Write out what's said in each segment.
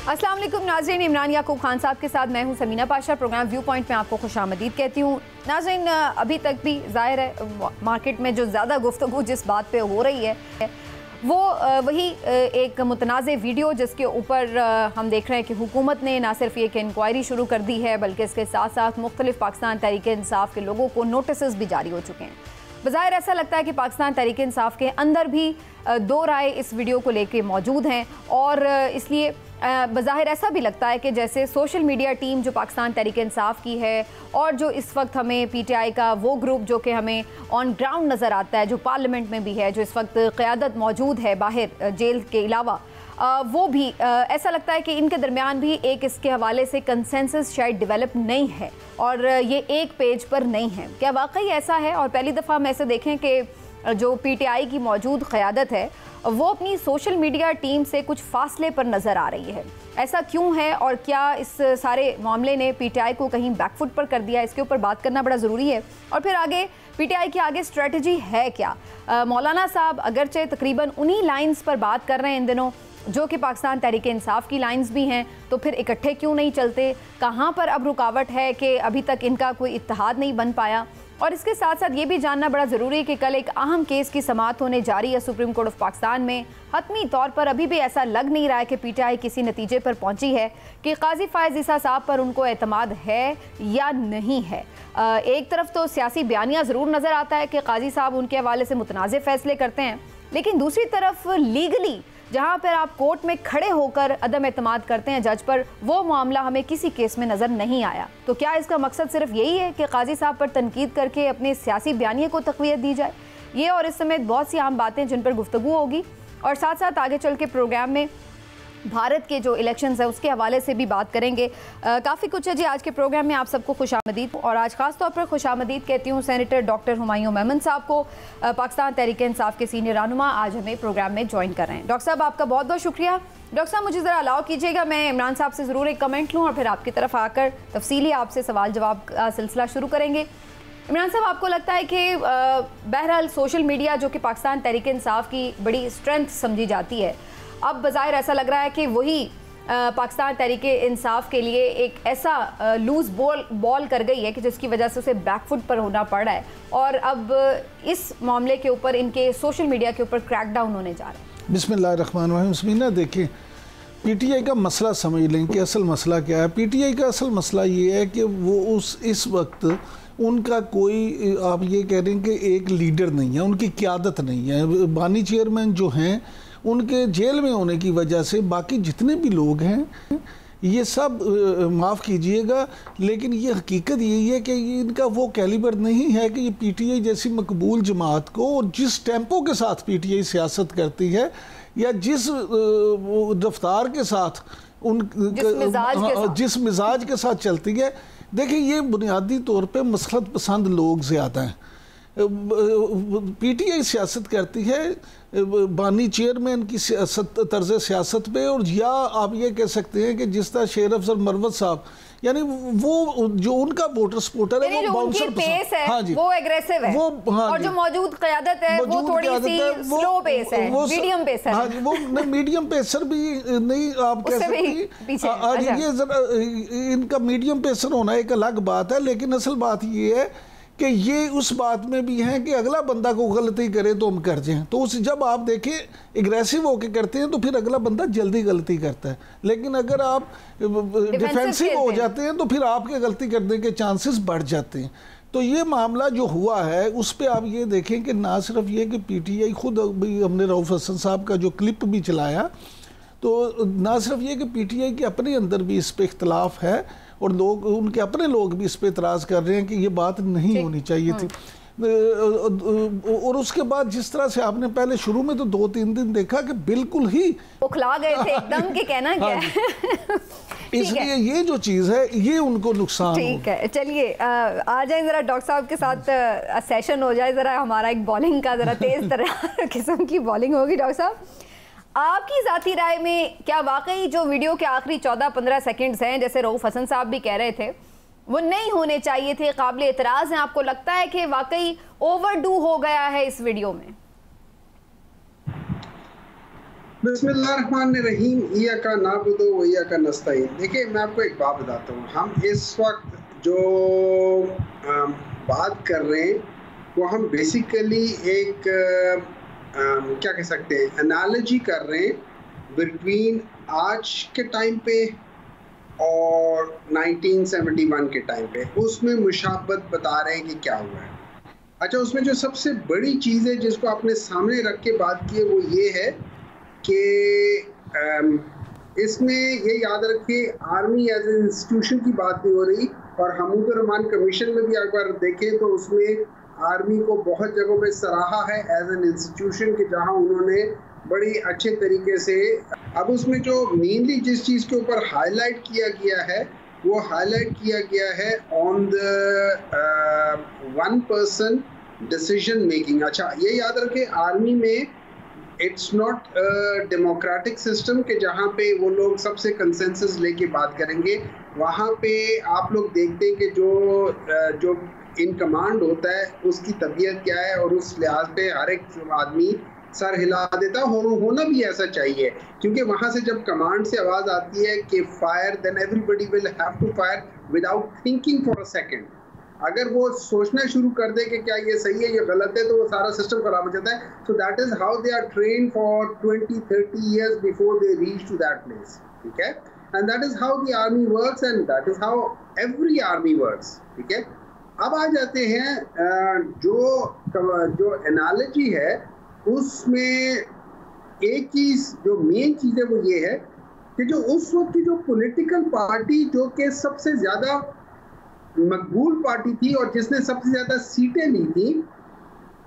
अस्सलाम वालेकुम नाज़रीन, इमरान याकूब खान साहब के साथ मैं हूं Samina Pasha. Program view point में आपको खुशामदीद कहती हूं। नाज़रीन, अभी तक भी ज़ाहिर है मार्केट में जो ज़्यादा गुफ्तगू जिस बात पे हो रही है वो वही एक मुतनाज़ वीडियो जिसके ऊपर हम देख रहे हैं कि हुकूमत ने ना सिर्फ ये कि इंक्वायरी शुरू कर दी है बल्कि इसके साथ साथ मुख्तलिफ पाकिस्तान तहरीक इंसाफ के लोगों को नोटिस भी जारी हो चुके हैं। बज़ाहिर ऐसा लगता है कि पाकिस्तान तहरीक इंसाफ के अंदर भी दो राय इस वीडियो को लेकर मौजूद हैं और इसलिए बज़ाहिर ऐसा भी लगता है कि जैसे सोशल मीडिया टीम जो पाकिस्तान तहरीक इंसाफ की है और जो इस वक्त हमें PTI का वो ग्रुप जो कि हमें ऑन ग्राउंड नज़र आता है, जो पार्लियामेंट में भी है, जो इस वक्त क़यादत मौजूद है बाहर जेल के अलावा, वो भी ऐसा लगता है कि इनके दरमियान भी एक इसके हवाले से कंसेंसस शायद डेवलप नहीं है और ये एक पेज पर नहीं है। क्या वाकई ऐसा है? और पहली दफ़ा हम ऐसे देखें कि जो PTI की मौजूद क़यादत है वो अपनी सोशल मीडिया टीम से कुछ फासले पर नज़र आ रही है। ऐसा क्यों है और क्या इस सारे मामले ने PTI को कहीं बैकफुट पर कर दिया? इसके ऊपर बात करना बड़ा ज़रूरी है। और फिर आगे PTI की आगे स्ट्रेटजी है क्या? मौलाना साहब अगरचे तकरीबन उन्हीं लाइन्स पर बात कर रहे हैं इन दिनों जो कि पाकिस्तान तहरीक इंसाफ की लाइंस भी हैं, तो फिर इकट्ठे क्यों नहीं चलते? कहाँ पर अब रुकावट है कि अभी तक इनका कोई इत्तेहाद नहीं बन पाया? और इसके साथ साथ ये भी जानना बड़ा ज़रूरी है कि कल एक अहम केस की समाअत होने जा रही है सुप्रीम कोर्ट ऑफ पाकिस्तान में। हतमी तौर पर अभी भी ऐसा लग नहीं रहा है कि PTI किसी नतीजे पर पहुंची है कि काजी फायज़ ईसा साहब पर उनको एतमाद है या नहीं है। एक तरफ तो सियासी बयानिया ज़रूर नज़र आता है कि काजी साहब उनके हवाले से मुतनाज़ फ़ैसले करते हैं, लेकिन दूसरी तरफ लीगली जहाँ पर आप कोर्ट में खड़े होकर अदम एतमाद करते हैं जज पर, वो मामला हमें किसी केस में नज़र नहीं आया। तो क्या इसका मकसद सिर्फ यही है कि काजी साहब पर तनकीद करके अपने सियासी बयानिए को तक़वियत दी जाए? ये और इस समेत बहुत सी आम बातें जिन पर गुफ्तगू होगी और साथ साथ आगे चल के प्रोग्राम में भारत के जो इलेक्शंस है उसके हवाले से भी बात करेंगे। काफ़ी कुछ है जी आज के प्रोग्राम में। आप सबको खुशामदीद, और आज ख़ास तौर पर खुशामदीद कहती हूँ सेनेटर डॉक्टर हुमायूं मेमन साहब को, पाकिस्तान तहरीक इंसाफ के सीनियर रहनुमा, आज हमें प्रोग्राम में ज्वाइन कर रहे हैं। डॉक्टर साहब आपका बहुत बहुत शुक्रिया। डॉक्टर साहब मुझे ज़रा अलाउ कीजिएगा, मैं इमरान साहब से ज़रूर एक कमेंट लूँ और फिर आपकी तरफ आकर तफसीली आपसे सवाल जवाब का सिलसिला शुरू करेंगे। इमरान साहब, आपको लगता है कि बहरहाल सोशल मीडिया जो कि पाकिस्तान तहरीक इंसाफ की बड़ी स्ट्रेंथ समझी जाती है, अब बज़ाहिर ऐसा लग रहा है कि वही पाकिस्तान तहरीक इंसाफ के लिए एक ऐसा लूज बॉल कर गई है कि जिसकी वजह से उसे बैकफुट पर होना पड़ रहा है और अब इस मामले के ऊपर इनके सोशल मीडिया के ऊपर क्रैकडाउन होने जा रहा है। बिस्मिल्लाहिर्रहमानिर्रहीम। समीना, देखिए PTI का मसला समझ लें कि असल मसला क्या है। PTI का असल मसला ये है कि वो इस वक्त उनका कोई, आप ये कह रहे हैं कि एक लीडर नहीं है, उनकी क़यादत नहीं है। बानी चेयरमैन जो हैं उनके जेल में होने की वजह से बाकी जितने भी लोग हैं ये सब, माफ़ कीजिएगा लेकिन ये हकीकत यही है कि इनका वो कैलिबर नहीं है कि ये PTI जैसी मकबूल जमात को, और जिस टेम्पो के साथ PTI सियासत करती है या जिस रफ्तार के साथ जिस मिजाज के साथ चलती है, देखिए ये बुनियादी तौर पे मसलत पसंद लोग ज़्यादा हैं। PTI सियासत करती है बानी चेयरमैन की तर्ज सियासत पे, और या आप ये कह सकते हैं कि जिस तरह शेर अफजल मरवत साहब, यानी वो जो उनका वोटर सपोर्टर है वो बाउंसर पेस है, हाँ जी, वो एग्रेसिव है, वो हाँ और जो मौजूद क़यादत है वो थोड़ी सी स्लो पेस है, मीडियम पेस है। हाँ जी, वो मीडियम पेसर भी नहीं आप कह सकती। आज ये जरा इनका मीडियम पेसर होना एक अलग बात है, लेकिन असल बात ये है कि ये उस बात में भी हैं कि अगला बंदा को गलती करे तो हम कर जाएं, तो उस जब आप देखें एग्रेसिव होके करते हैं तो फिर अगला बंदा जल्दी गलती करता है, लेकिन अगर आप डिफेंसिव हो जाते हैं तो फिर आपके गलती करने के चांसेस बढ़ जाते हैं। तो ये मामला जो हुआ है उस पर आप ये देखें कि ना सिर्फ ये कि PTI खुद, अभी हमने रऊफ हसन साहब का जो क्लिप भी चलाया, तो ना सिर्फ ये कि PTI के अपने अंदर भी इस पर इख्तलाफ है और लोग, उनके अपने लोग भी इस पे इतराज़ कर रहे हैं कि ये बात नहीं होनी चाहिए थी। और उसके बाद जिस तरह से आपने पहले शुरू में तो 2-3 दिन देखा कि बिल्कुल ही उखला गए थे एकदम के, कहना क्या है। इसलिए ये जो चीज़ है ये उनको नुकसान। ठीक है, चलिए आ जाए ज़रा डॉक्टर साहब के साथ सेशन हो जाए, ज़रा हमारा एक बॉलिंग का ज़रा तेज़ तरह किस्म की बॉलिंग होगी। डॉक्टर साहब, आपकी ज़ाती राय में क्या वाकई जो वीडियो के आखिरी 14-15 सेकंड्स हैं, जैसे रऊफ हसन साहब भी कह रहे थे, वो नहीं होने चाहिए थे, काबिल एतराज़ हैं? आपको लगता है कि वाकई ओवरडू हो गया है इस वीडियो में? बिस्मिल्लाहिर्रहमानिर्रहीम, इय्याका नअबुदु व इय्याका नस्तईन। देखिए, मैं आपको एक बात बताता हूँ। हम इस वक्त जो बात कर रहे हैं वो हम बेसिकली एक क्या कह सकते हैं, एनालॉजी कर रहे हैं बिटवीन आज के टाइम पे और 1971 के टाइम पे। उसमें मुशाबत बता रहे हैं कि क्या हुआ है। अच्छा, उसमें जो सबसे बड़ी चीज़ है जिसको आपने सामने रख के बात की है वो ये है कि इसमें ये याद रखिए, आर्मी एज ए इंस्टीट्यूशन की बात नहीं हो रही। और हमूद रहमान कमीशन में भी अगर देखें तो उसमें आर्मी को बहुत जगहों पे सराहा है एज एन इंस्टीट्यूशन कि जहां उन्होंने बड़ी अच्छे तरीके से। अब उसमें जो मेनली जिस चीज़ के ऊपर हाईलाइट किया गया है वो हाईलाइट किया गया है on the one person decision making. अच्छा, ये याद रखें, आर्मी में इट्स नॉट डेमोक्रेटिक सिस्टम के जहाँ पे वो लोग सबसे कंसेंसस लेके बात करेंगे। वहाँ पे आप लोग देखते हैं कि जो इन कमांड होता है उसकी तबीयत क्या है और उस लिहाज पे हर एक आदमी सर हिला देता है। होना भी ऐसा चाहिए, क्योंकि वहाँ से जब कमांड से आवाज़ आती है कि fire, then everybody will have to fire without thinking for a second. अगर वो सोचना शुरू कर दे कि क्या ये सही है, ये गलत है, तो वो सारा सिस्टम खराब हो जाता है। So that is how they are train for 20-30 years before they reach to that place. ठीक है, and that is how the army works and that is how every army works. ठीक है, अब आ जाते हैं जो एनालॉजी है उसमें एक चीज़ जो मेन चीज़ है वो ये है कि जो उस वक्त की जो पॉलिटिकल पार्टी जो कि सबसे ज़्यादा मकबूल पार्टी थी और जिसने सबसे ज़्यादा सीटें ली थी,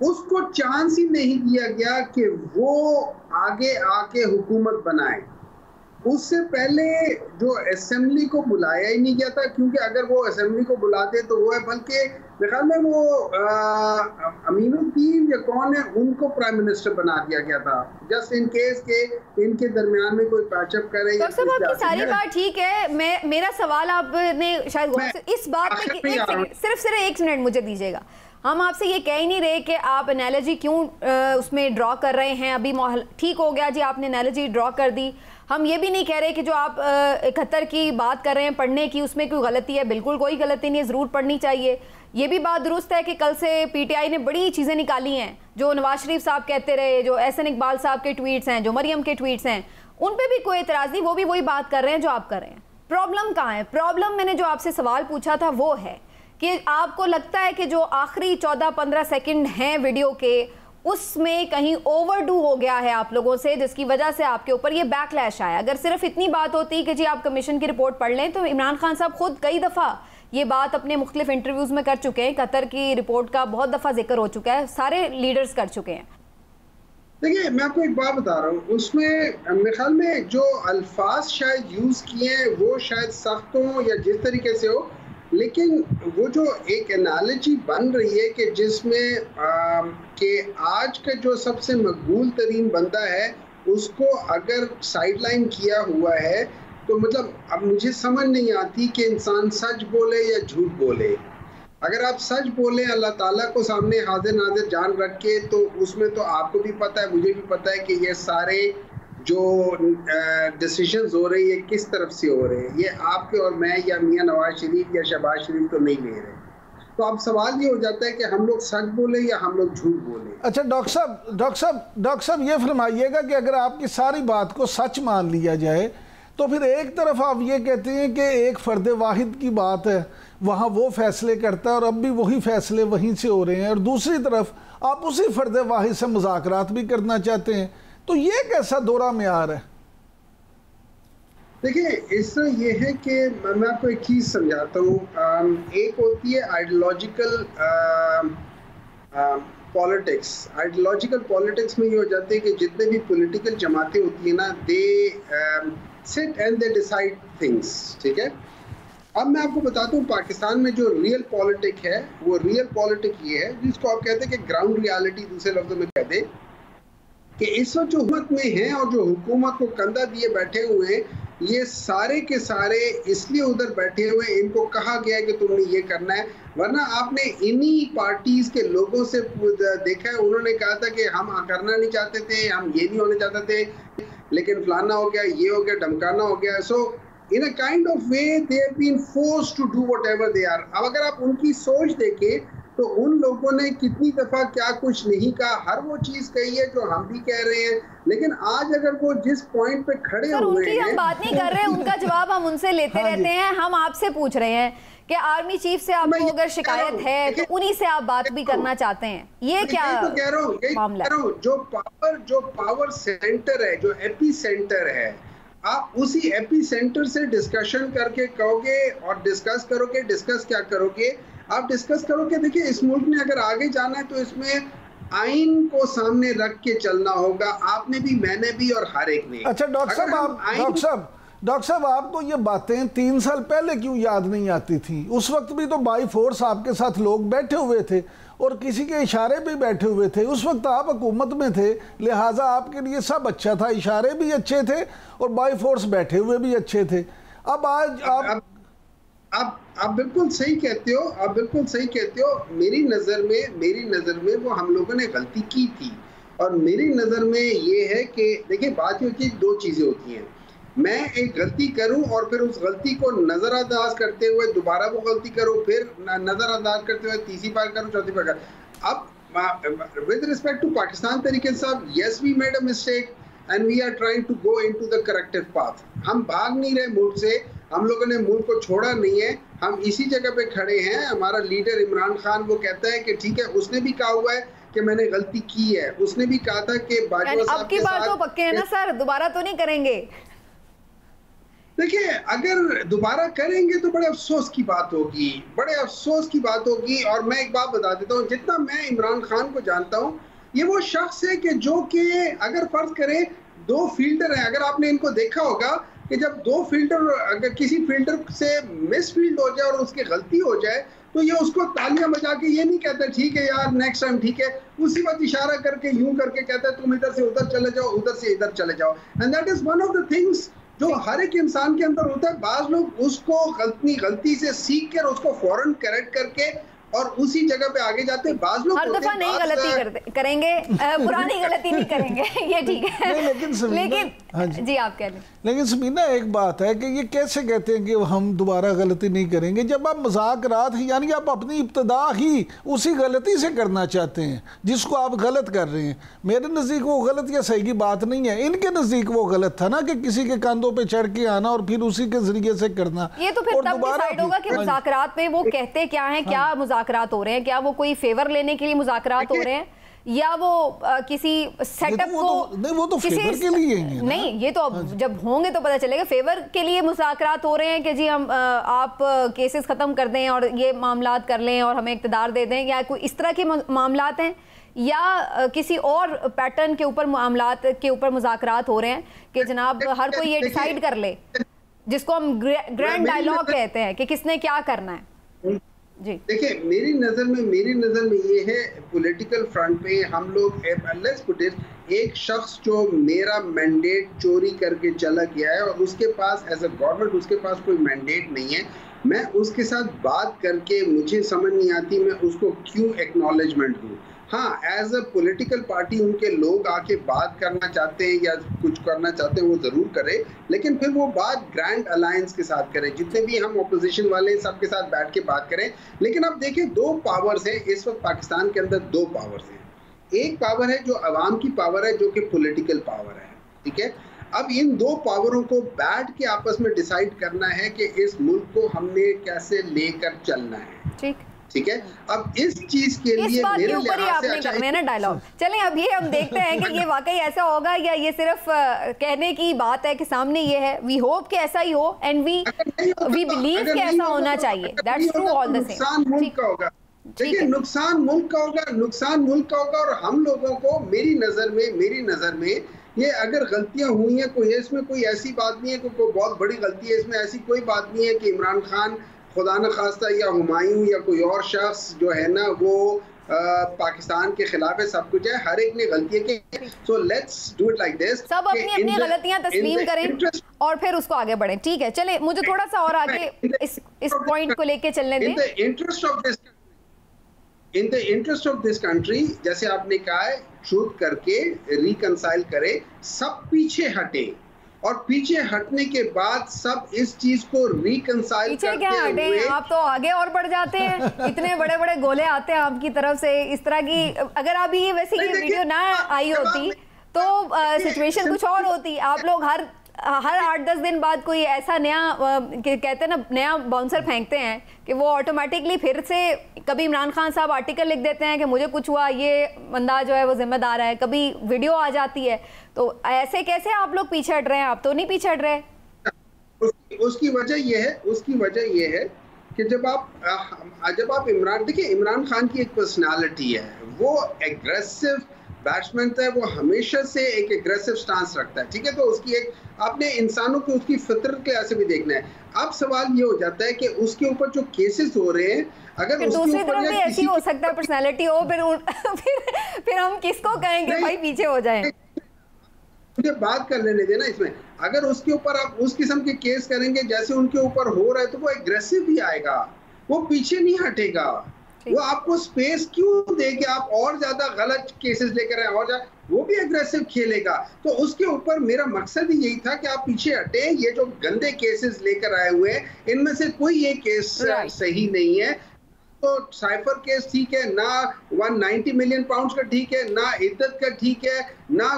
उसको चांस ही नहीं दिया गया कि वो आगे आके हुकूमत बनाए। उससे पहले जो असेंबली को बुलाया ही नहीं गया था, क्योंकि अगर वो असेंबली को बुलाते तो वो है, बल्कि मेरे ख्याल में वो अमीनुद्दीन या कौन है उनको प्राइम मिनिस्टर बना दिया गया था, जस्ट इन केस के इनके दरमियान में कोई पैचअप करे। तो सब आपकी सारी बात ठीक है, मेरा सवाल आपने शायद इस बात में सिर्फ 1 मिनट मुझे दीजिएगा। हम आपसे ये कह ही नहीं रहे कि आप एनालॉजी क्यों उसमें ड्रॉ कर रहे हैं। अभी ठीक हो गया जी, आपने एनालॉजी ड्रॉ कर दी। हम ये भी नहीं कह रहे कि जो आप 71 की बात कर रहे हैं पढ़ने की, उसमें कोई गलती है। बिल्कुल कोई गलती नहीं है, ज़रूर पढ़नी चाहिए। ये भी बात दुरुस्त है कि कल से पीटीआई ने बड़ी चीज़ें निकाली हैं, जो नवाज शरीफ साहब कहते रहे, जो एहसन इकबाल साहब के ट्वीट्स हैं, जो मरियम के ट्वीट्स हैं, उन पर भी कोई एतराज़ नहीं। वो भी वही बात कर रहे हैं जो आप कर रहे हैं। प्रॉब्लम कहाँ है? प्रॉब्लम मैंने जो आपसे सवाल पूछा था वो है कि आपको लगता है कि जो आखिरी 14-15 सेकंड हैं वीडियो के, उसमें कहीं ओवरडू हो गया है आप लोगों से, जिसकी वजह से आपके ऊपर ये बैकलैश आया। अगर सिर्फ इतनी बात होती कि जी आप कमीशन की रिपोर्ट पढ़ लें, तो इमरान खान साहब खुद कई दफ़ा ये बात अपने मुख्तलिफ इंटरव्यूज़ में कर चुके हैं। कतर की रिपोर्ट का बहुत दफ़ा जिक्र हो चुका है, सारे लीडर्स कर चुके हैं। देखिए, मैं आपको एक बात बता रहा हूँ, उसमें मेरे ख्याल में जो अल्फाज शायद यूज़ किए हैं वो शायद सख्त हों या जिस तरीके से हो, लेकिन वो जो एक एनालॉजी बन रही है कि जिसमें कि आज का जो सबसे मकबूल तरीन बंदा है उसको अगर साइडलाइन किया हुआ है, तो मतलब अब मुझे समझ नहीं आती कि इंसान सच बोले या झूठ बोले। अगर आप सच बोले अल्लाह ताला को सामने हाजिर नाजिर जान रख के, तो उसमें तो आपको भी पता है, मुझे भी पता है कि ये सारे जो डिसीजंस हो रहे हैं ये किस तरफ से हो रहे हैं। ये आपके और मैं या मियां नवाज शरीफ या शहबाज शरीफ तो नहीं ले रहे। तो अब सवाल ये हो जाता है कि हम लोग सच बोले या हम लोग झूठ बोले। अच्छा डॉक्टर साहब ये फरमाइएगा कि अगर आपकी सारी बात को सच मान लिया जाए, तो फिर एक तरफ आप ये कहते हैं कि एक फ़र्द वाहिद की बात है, वहाँ वो फैसले करता है और अब भी वही फैसले वहीं से हो रहे हैं, और दूसरी तरफ आप उसी फ़र्द वाहिद से मुज़ाकरात भी करना चाहते हैं। तो ये कैसा दौरा मेयार है? देखिए, इससे ये है कि मैं आपको एक चीज़ समझाता हूँ। एक होती है आइडियोलॉजिकल पॉलिटिक्स। आइडियोलॉजिकल पॉलिटिक्स में ये हो जाते हैं कि जितने भी पॉलिटिकल जमातें होती हैं ना, they sit and they decide things. ठीक है, अब मैं आपको बताता हूँ पाकिस्तान में जो रियल पॉलिटिक है, वो रियल पॉलिटिक ये है जिसको आप कहते हैं कि ग्राउंड रियलिटी, दूसरे लफ्जों में कहते हैं कि इस वक्त जो हुकूमत में है और जो हुकूमत को कंधा दिए बैठे हुए हैं, ये सारे के सारे इसलिए उधर बैठे हुए, इनको कहा गया है कि तुमने ये करना है, वरना आपने इन्हीं पार्टीज के लोगों से देखा है, उन्होंने कहा था कि हम करना नहीं चाहते थे, हम ये नहीं होने चाहते थे, लेकिन फलाना हो गया, ये हो गया, धमकाना हो गया। So in a kind of way they have been forced to do whatever they are. अब अगर आप उनकी सोच देखें तो उन लोगों ने कितनी दफा क्या कुछ नहीं कहा, हर वो चीज कही है जो हम भी कह रहे हैं, लेकिन आज अगर वो जिस पॉइंट पे खड़े हुए हैं, हम बात नहीं कर रहे हैं, उनका जवाब हम उनसे लेते रहते हैं। हम आपसे पूछ रहे हैं कि आर्मी चीफ से आपको अगर शिकायत है तो उन्हीं से आप बात भी करना चाहते हैं, ये क्या तो कह रहा हूँ, जो पावर सेंटर है, जो एपी सेंटर है, आप उसी एपी सेंटर से डिस्कशन करके कहोगे और डिस्कस क्या करोगे, आप डिस्कस करोगे। देखिए, इस मुल्क ने अगर आगे जाना है तो इसमें आइन को सामने रख के चलना होगा, आपने भी, मैंने भी, और हर एक ने। अच्छा डॉक्टर साहब, आपको ये बातें 3 साल पहले क्यों याद नहीं आती थी? उस वक्त भी तो बाई फोर्स आपके साथ लोग बैठे हुए थे और किसी के इशारे पे बैठे हुए थे। उस वक्त आप हुकूमत में थे, लिहाजा आपके लिए सब अच्छा था, इशारे भी अच्छे थे और बाई फोर्स बैठे हुए भी अच्छे थे। अब आज आप बिल्कुल सही कहते हो, आप बिल्कुल सही कहते हो। मेरी नज़र में वो हम लोगों ने गलती की थी, और मेरी नज़र में ये है कि देखिए, बात ये होती है, 2 चीज़ें होती हैं। मैं एक गलती करूं और फिर उस गलती को नज़रअंदाज करते हुए दोबारा वो गलती करूं, फिर नज़रअंदाज करते हुए तीसरी बार करूं, चौथी बार करूं। अब विद रिस्पेक्ट टू पाकिस्तान तरीके साहब, yes we made a mistake and we are trying to go into the corrective path. हम भाग नहीं रहे मुल्क से, हम लोगों ने मुल्क को छोड़ा नहीं है, हम इसी जगह पे खड़े हैं। हमारा लीडर इमरान खान वो कहता है कि ठीक है, उसने भी कहा हुआ है कि मैंने गलती की है, उसने भी कहा था कि बाजवा साहब के साथ तो पक्के हैं ना सर, दोबारा तो नहीं करेंगे। देखिए, अगर दोबारा करेंगे तो बड़े अफसोस की बात होगी, बड़े अफसोस की बात होगी। और मैं एक बात बता देता हूँ, जितना मैं इमरान खान को जानता हूँ, ये वो शख्स है कि जो कि अगर फर्ज करें 2 फील्डर हैं, अगर आपने इनको देखा होगा कि जब 2 फील्डर, अगर किसी फील्डर से मिस फील्ड हो जाए और उसकी गलती हो जाए तो ये उसको तालियां बजा के ये नहीं कहता ठीक है यार नेक्स्ट टाइम ठीक है, उसी वक्त इशारा करके यूं करके कहता है तुम इधर से उधर चले जाओ, उधर से इधर चले जाओ। And that is one of the things जो हर एक इंसान के अंदर होता है। बाज लोग उसको गलती से सीख कर उसको फौरन करेक्ट करके और उसी जगह पे आगे जाते हैं। बाज लोग हर दफा नई गलती करेंगे, पुरानी गलती नहीं करेंगे, ये ठीक है। लेकिन हाँ जी आप कह लें। लेकिन समीना, एक बात है कि ये कैसे कहते हैं कि हम दोबारा गलती नहीं करेंगे, जब आप मजाकरात यानी आप अपनी इब्तदा ही उसी गलती से करना चाहते हैं जिसको आप गलत कर रहे हैं। मेरे नज़दीक वो गलत या सही की बात नहीं है, इनके नज़दीक वो गलत था ना कि किसी के कंधों पे चढ़ के आना और फिर उसी के जरिए से करना। ये तो फिर तब डिसाइड होगा कि मुज़ाकरात में वो कहते क्या हैं, क्या मुज़ाकरात हो रहे हैं, क्या वो कोई फेवर लेने के लिए मुज़ाकरात हो रहे हैं या वो किसी सेटअप को, नहीं वो तो फेवर के लिए ही है। नहीं, ये तो अब जब होंगे तो पता चलेगा। फेवर के लिए मुज़ाकरात हो रहे हैं कि जी हम आप केसेस खत्म कर दें और ये मामलात कर लें और हमें इक़्तिदार दे दें, या कोई इस तरह के मामलात हैं, या किसी और पैटर्न के ऊपर मामलात के ऊपर मुज़ाकरात हो रहे हैं कि जनाब हर कोई ये डिसाइड कर ले, जिसको हम ग्रैंड डायलॉग कहते हैं कि किसने क्या करना है। जी देखिए, मेरी नजर में ये है, पॉलिटिकल फ्रंट पे हम लोग लेट्स पुट इट, एक शख्स जो मेरा मैंडेट चोरी करके चला गया है और उसके पास एज अ गवर्नमेंट उसके पास कोई मैंडेट नहीं है, मैं उसके साथ बात करके मुझे समझ नहीं आती मैं उसको क्यों एक्नॉलेजमेंट दूं। हाँ, एज अ पॉलिटिकल पार्टी उनके लोग आके बात करना चाहते हैं या कुछ करना चाहते हैं वो जरूर करें, लेकिन फिर वो बात ग्रैंड अलायंस के साथ करें, जितने भी हम अपोजिशन वाले सबके साथ बैठ के बात करें। लेकिन अब देखिए, 2 पावर्स हैं इस वक्त पाकिस्तान के अंदर, 2 पावर्स हैं। एक पावर है जो अवाम की पावर है, जो कि पॉलिटिकल पावर है, ठीक है। अब इन 2 पावरों को बैठ के आपस में डिसाइड करना है कि इस मुल्क को हमने कैसे लेकर चलना है, ठीक है। अब इस चीज के लिए मेरे लिहाज से अच्छा ना डायलॉग चलें, अब ये हम देखते हैं कि ये वाकई ऐसा होगा या ये सिर्फ कहने की बात है कि सामने ये है। वी होप कि ऐसा ही हो एंड वी बिलीव कि ऐसा होना चाहिए। That's true all the same. नुकसान मुल्क का होगा, देखिए नुकसान मुल्क का होगा, नुकसान मुल्क का होगा। और हम लोगों को मेरी नजर में ये अगर गलतियां हुई हैं, कोई इसमें कोई ऐसी बात नहीं है कि कोई बहुत बड़ी गलती है, इसमें ऐसी कोई बात नहीं है कि इमरान खान खुदा न खास्ता या हुमायूं या कोई और शख्स जो है ना वो पाकिस्तान के खिलाफ है, सब कुछ है, हर एक ने गलतियां की। So let's do it like this, सब अपनी अपनी गलतियां तस्लीम करें और फिर उसको आगे बढ़ें। ठीक है, चले मुझे थोड़ा सा और आगे इस पॉइंट को लेके चलने दें। In the interest of this country, जैसे आपने कहा है, ट्रूथ करके रिकंसाइल करे, सब पीछे हटे, और पीछे हटने के बाद सब इस चीज को रिकंसाइल करते क्या हटे हुए, आप तो आगे और बढ़ जाते हैं। इतने बड़े बड़े गोले आते हैं आपकी तरफ से इस तरह की। अगर अभी ये वैसे ये वीडियो ना आई होती तो सिचुएशन कुछ और होती। आप लोग हर 8-10 दिन बाद कोई ऐसा नया कहते हैं ना, नया बाउंसर फेंकते हैं कि वो ऑटोमेटिकली फिर से कभी इमरान खान साहब आर्टिकल लिख देते हैं कि मुझे कुछ हुआ, ये बंदा जो है वो जिम्मेदार है, कभी वीडियो आ जाती है। तो ऐसे कैसे आप लोग पीछे हट रहे हैं? आप तो नहीं पीछे हट रहे। उसकी वजह ये है कि जब आप इमरान खान की एक पर्सनालिटी है, वो एग्रेसिव बैट्समैन है, वो हमेशा से एक एग्रेसिव स्टांस रखता है, ठीक है। तो उसकी एक आपने इंसानों को उसकी फितरत के ऐसे भी देखना है। अब सवाल ये हो जाता है कि उसके ऊपर जो केसेस हो रहे हैं, अगर दूसरी तरफ भी ऐसी हो सकता है पर्सनालिटी हो, फिर हम किसको कहेंगे भाई पीछे हो जाएं? मुझे बात कर लेने देना इसमें। अगर उसके ऊपर आप उस किस्म के केस करेंगे जैसे उनके ऊपर हो रहा है, तो वो एग्रेसिव ही आएगा, वो पीछे नहीं हटेगा। वो आपको स्पेस क्यों देगी? आप और ज्यादा गलत केसेस लेकर आए, और वो भी एग्रेसिव खेलेगा। तो उसके ऊपर मेरा मकसद ही यही था कि आप पीछे हटे। ये जो गंदे केसेस लेकर आए हुए हैं, इनमें से कोई एक केस सही नहीं है। तो साइफर केस ठीक है ना, 190 मिलियन पाउंड का ठीक है ना, इद्दत का ठीक है ना,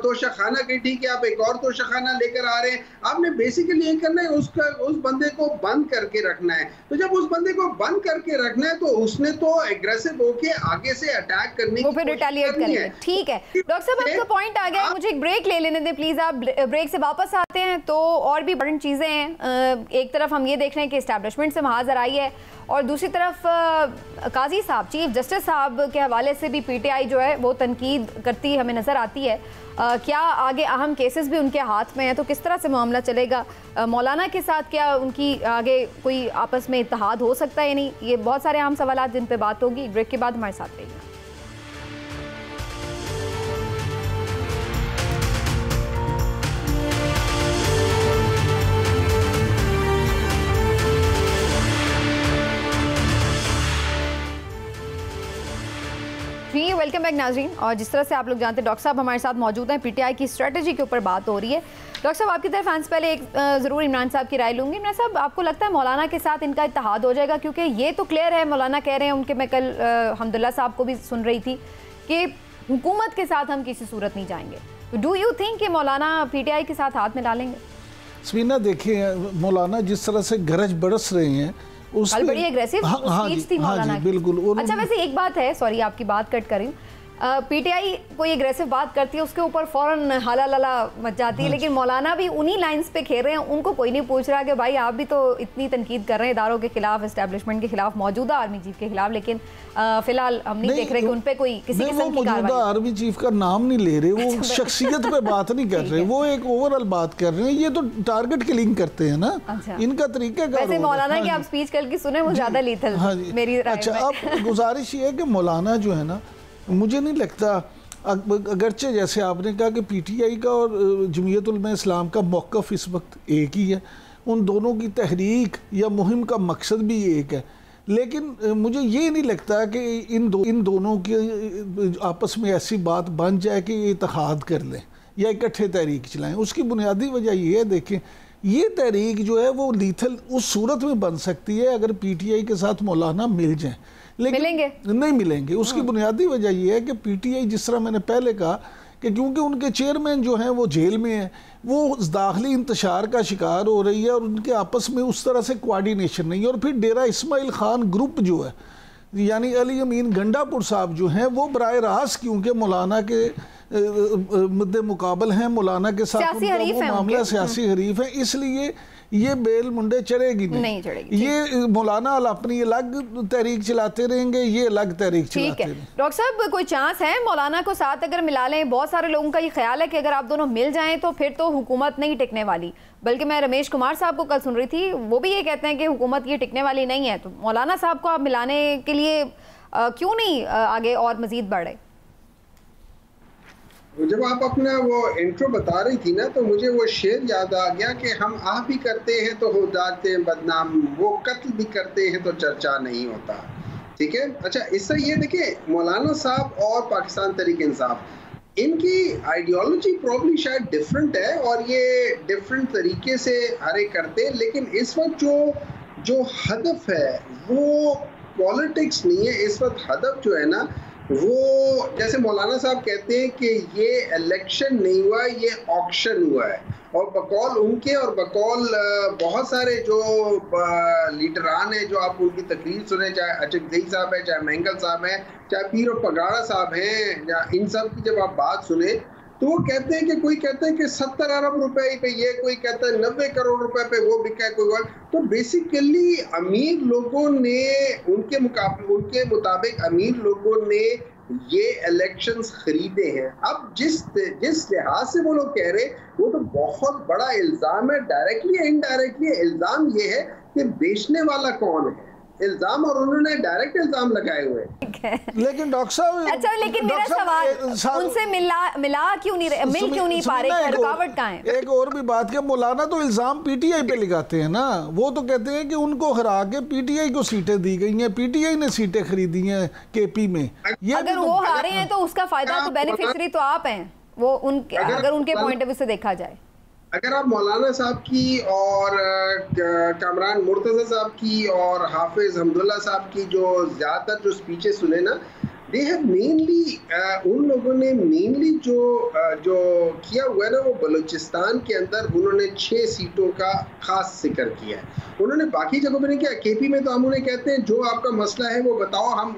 तोशाखाना का ठीक है। आप एक और तोशाखाना लेकर आ रहे हैं। आपने बेसिकली ये करना है, उस बंदे को बंद करके रखना है। तो जब उस बंदे को बंद करके रखना है, तो उसने तो एग्रेसिव होके आगे से अटैक करने की फिर रिटेलिएट करेंगे। ठीक है डॉक्टर साहब, आपका पॉइंट आ गया। मुझे एक ब्रेक ले लेने दें प्लीज। आप ब्रेक से वापस आते हैं तो और भी बड़ी चीजें हैं। एक तरफ हम ये देख रहे हैं कि एस्टैब्लिशमेंट से महाजर आई है, और दूसरी तरफ काजी साहब, चीफ जस्टिस साहब के हवाले से भी पीटीआई जो है वो तनकीद करती हमें नज़र आती है। क्या आगे अहम केसेस भी उनके हाथ में हैं, तो किस तरह से मामला चलेगा? मौलाना के साथ क्या उनकी आगे कोई आपस में इत्तेहाद हो सकता है या नहीं? ये बहुत सारे अहम सवाल जिन पर बात होगी। ब्रेक के बाद हमारे साथ रहिएगा। वेलकम बैक नाज़रीन। और जिस तरह से आप लोग जानते हैं, डॉक्टर साहब हमारे साथ मौजूद हैं। पीटीआई की स्ट्रेटजी के ऊपर बात हो रही है। डॉक्टर साहब, आपकी तरफ फैंस पहले एक ज़रूर इमरान साहब की राय लूँगी। इमरान साहब, आपको लगता है मौलाना के साथ इनका इत्तेहाद हो जाएगा? क्योंकि ये तो क्लियर है, मौलाना कह रहे हैं उनके, मैं कल हमदुल्ला साहब को भी सुन रही थी कि हुकूमत के साथ हम किसी सूरत नहीं जाएंगे। तो डू यू थिंक कि मौलाना पीटीआई के साथ हाथ मिला लेंगे? समीना, देखिए मौलाना जिस तरह से गरज बरस रहे हैं, बड़ी एग्रेसिव स्पीच थी मौलाना की। बिल्कुल। अच्छा, वैसे एक बात है, सॉरी आपकी बात कट करी, पीटीआई कोई एग्रेसिव बात करती है उसके ऊपर फौरन हाला लाला मच जाती है, लेकिन मौलाना भी उन्हीं लाइंस पे खेल रहे हैं। उनको कोई नहीं पूछ रहा कि भाई आप भी तो इतनी तनकीद कर रहे हैं इदारों के खिलाफ, एस्टैब्लिशमेंट के खिलाफ, मौजूदा आर्मी चीफ के खिलाफ, लेकिन फिलहाल हम नहीं देख रहे कि उन पे कोई किसी किस्म की कार्रवाई। मौजूदा आर्मी चीफ का नाम नहीं ले रहे, वो शख्सियत पे बात नहीं कर रहे, वो एक ओवरऑल बात कर रहे हैं। ये तो टारगेट किलिंग करते हैं ना, इनका तरीका। वैसे मौलाना की आप स्पीच कल की सुने, वो ज्यादा लीथल मेरी राय में। अच्छा, अब गुजारिश ये है कि मौलाना जो है ना, मुझे नहीं लगता, अगरचे जैसे आपने कहा कि पीटीआई का और जमीयत उलमा इस्लाम का मौक़िफ़ इस वक्त एक ही है, उन दोनों की तहरीक या मुहिम का मकसद भी एक है, लेकिन मुझे ये नहीं लगता कि इन दोनों की आपस में ऐसी बात बन जाए कि ये इत्तेहाद कर लें या इकट्ठे तहरीक चलाएं। उसकी बुनियादी वजह ये है, देखें, ये तहरीक जो है वो लीथल उस सूरत में बन सकती है अगर पीटीआई के साथ मौलाना मिल जाएं, लेकिन नहीं मिलेंगे। उसकी बुनियादी वजह यह है कि पीटीआई, जिस तरह मैंने पहले कहा, कि क्योंकि उनके चेयरमैन जो हैं वो जेल में हैं, वो दाखिली इंतशार का शिकार हो रही है और उनके आपस में उस तरह से कोऑर्डिनेशन नहीं है। और फिर डेरा इस्माइल खान ग्रुप जो है, यानी अली अमीन गंडापुर साहब जो हैं, वो बराह रास्त क्योंकि मौलाना के मुद्दे मुकाबल हैं, मौलाना के साथ वो मामला सियासी हरीफ है, इसलिए ये बेल मुंडे चढ़ेगी नहीं चढ़ेगी। ये मौलाना अपनी अलग तहरीक चलाते रहेंगे, ये अलग तहरीक चलाते रहेंगे। डॉक्टर साहब, कोई चांस है मौलाना को साथ अगर मिला लें? बहुत सारे लोगों का ये ख्याल है कि अगर आप दोनों मिल जाएं तो फिर तो हुकूमत नहीं टिकने वाली। बल्कि मैं रमेश कुमार साहब को कल सुन रही थी, वो भी ये कहते हैं कि हुकूमत ये टिकने वाली नहीं है। तो मौलाना साहब को आप मिलाने के लिए क्यों नहीं आगे और मजीद बढ़े? जब आप अपना वो इंट्रो बता रही थी ना, तो मुझे वो शेर याद आ गया कि हम आह भी करते हैं तो हो जाते हैं बदनाम, वो कत्ल भी करते हैं तो चर्चा नहीं होता। ठीक है, अच्छा इससे ये देखिए मौलाना साहब और पाकिस्तान तहरीक-ए-इंसाफ, इनकी आइडियोलॉजी प्रॉब्ली शायद डिफरेंट है और ये डिफरेंट तरीके से हर एक करते हैं, लेकिन इस वक्त जो हदफ है वो पॉलिटिक्स नहीं है। इस वक्त हदफ जो है ना वो, जैसे मौलाना साहब कहते हैं कि ये इलेक्शन नहीं हुआ, ये ऑक्शन हुआ है। और बकौल उनके और बकौल बहुत सारे जो लीडरान हैं, जो आप उनकी तकरीर सुने, चाहे अचकजई साहब है, चाहे मैंगल साहब हैं, चाहे पीर और पगाड़ा साहब हैं, या इन सब की जब आप बात सुने तो वो कहते हैं कि कोई कहते हैं कि 70 अरब रुपए पे ये, कोई कहता है 90 करोड़ रुपए पे वो बिका है, कोई और। तो बेसिकली अमीर लोगों ने उनके मुताबिक अमीर लोगों ने ये इलेक्शंस खरीदे हैं। अब जिस लिहाज से वो लोग कह रहे, वो तो बहुत बड़ा इल्जाम है, डायरेक्टली या इनडायरेक्टली। इल्जाम ये है कि बेचने वाला कौन है, इल्जाम, और उन्होंने डायरेक्ट इल्जाम लगाए हुए हैं। लेकिन डॉक्टर साहब, अच्छा लेकिन मेरा सवाल उनसे मिला क्यों नहीं, मिल क्यों नहीं पा रहे, रुकावट कहाँ है? एक और भी बात के मौलाना तो इल्जाम पीटीआई पे लगाते हैं ना। वो तो कहते हैं कि उनको हरा के पीटीआई को सीटें दी गई हैं, पीटीआई ने सीटें खरीदी हैं केपी में। ये अगर वो हारे हैं तो उसका फायदा तो बेनिफिशियरी तो आप हैं, वो उनके, अगर उनके पॉइंट ऑफ व्यू से देखा जाए। अगर आप मौलाना साहब की और कामरान मुर्तज़ा साहब की और हाफिज हमदुल्ला साहब की जो ज़्यादातर जो स्पीचेस सुने ना, दे हैव मेनली, उन लोगों ने मेनली जो किया हुआ है ना, वो बलूचिस्तान के अंदर उन्होंने 6 सीटों का खास जिक्र किया है। उन्होंने बाकी जगहों पर नहीं किया। केपी में तो हम उन्हें कहते हैं जो आपका मसला है वो बताओ, हम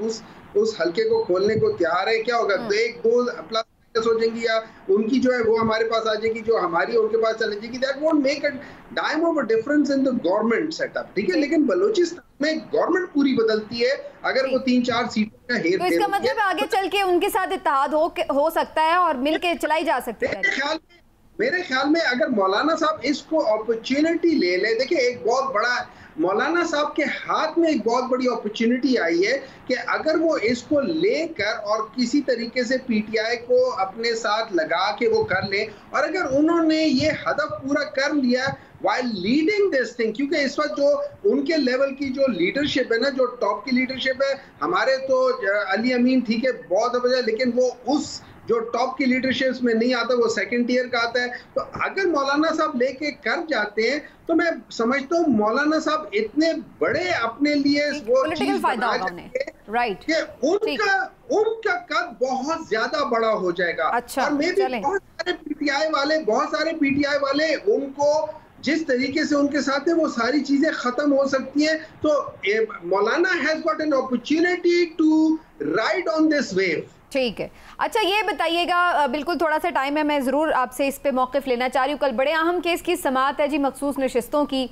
उस हल्के को खोलने को तैयार है। क्या होगा, 1-2 प्लस सोचेंगी या उनकी जो है वो हमारे पास आ जाएगी, जो हमारी उनके पास चले जाएगी। That won't make a dime of a difference in the government setup. ठीक है, लेकिन बलूचिस्तान में गवर्नमेंट पूरी बदलती है अगर वो 3-4 सीटों का हेर, तो इसका मतलब आगे चल के उनके साथ इत्तेहाद हो सकता है और मिलके चलाई जा सकती है। मेरे ख्याल में अगर मौलाना साहब इसको अपॉर्चुनिटी ले ले, देखिए एक बहुत बड़ा मौलाना साहब के हाथ में एक बहुत बड़ी अपॉर्चुनिटी आई है कि अगर वो इसको लेकर और किसी तरीके से पीटीआई को अपने साथ लगा के वो कर ले, और अगर उन्होंने ये हदफ पूरा कर लिया while leading this thing, क्योंकि इस वक्त जो उनके लेवल की जो लीडरशिप है ना, जो टॉप की लीडरशिप है, हमारे तो अली अमीन ठीक है बहुत वजह, लेकिन वो उस जो टॉप की लीडरशिप में नहीं आता, वो सेकंड टीयर का आता है। तो अगर मौलाना साहब लेके कर जाते हैं तो मैं समझता हूँ मौलाना साहब इतने बड़े अपने लिए वो चीज बना राइट कि उनका कद बहुत ज्यादा बड़ा हो जाएगा। अच्छा, और मे भी बहुत सारे पीटीआई वाले उनको जिस तरीके से उनके साथ है वो सारी चीजें खत्म हो सकती हैं। तो मौलाना has got an opportunity to ride on this wave. ठीक है, अच्छा ये बताइएगा, बिल्कुल थोड़ा सा टाइम है, मैं ज़रूर आपसे इस पे मौक़िफ़ लेना चाह रही हूँ। कल बड़े अहम केस की समाअत है जी, मखसूस नशिस्तों की।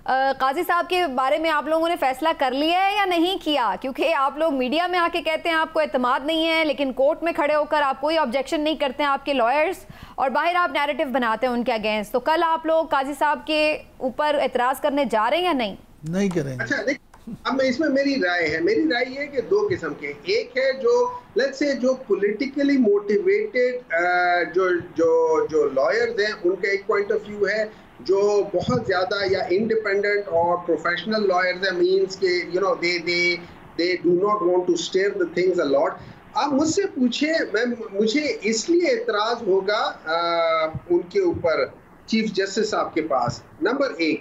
काजी साहब के बारे में आप लोगों ने फैसला कर लिया है या नहीं किया? क्योंकि आप लोग मीडिया में आके कहते हैं आपको एतमाद नहीं है, लेकिन कोर्ट में खड़े होकर आप कोई ऑब्जेक्शन नहीं करते हैं, आपके लॉयर्स, और बाहर आप नैरेटिव बनाते हैं उनके अगेंस्ट। तो कल आप लोग काजी साहब के ऊपर एतराज़ करने जा रहे हैं या नहीं? नहीं करेंगे। अच्छा, अब मैं इसमें मेरी राय है कि 2 किस्म के, एक है जो लेट्स से जो पॉलिटिकली मोटिवेटेड जो लॉयर्स हैं, उनका एक पॉइंट ऑफ व्यू है, जो बहुत ज्यादा या इंडिपेंडेंट और प्रोफेशनल लॉयर्स हैं, मींस के you know they do not want to stare the things a lot. आप मुझसे पूछे, मुझे इसलिए एतराज होगा उनके ऊपर चीफ जस्टिस साहब के पास। नंबर 1,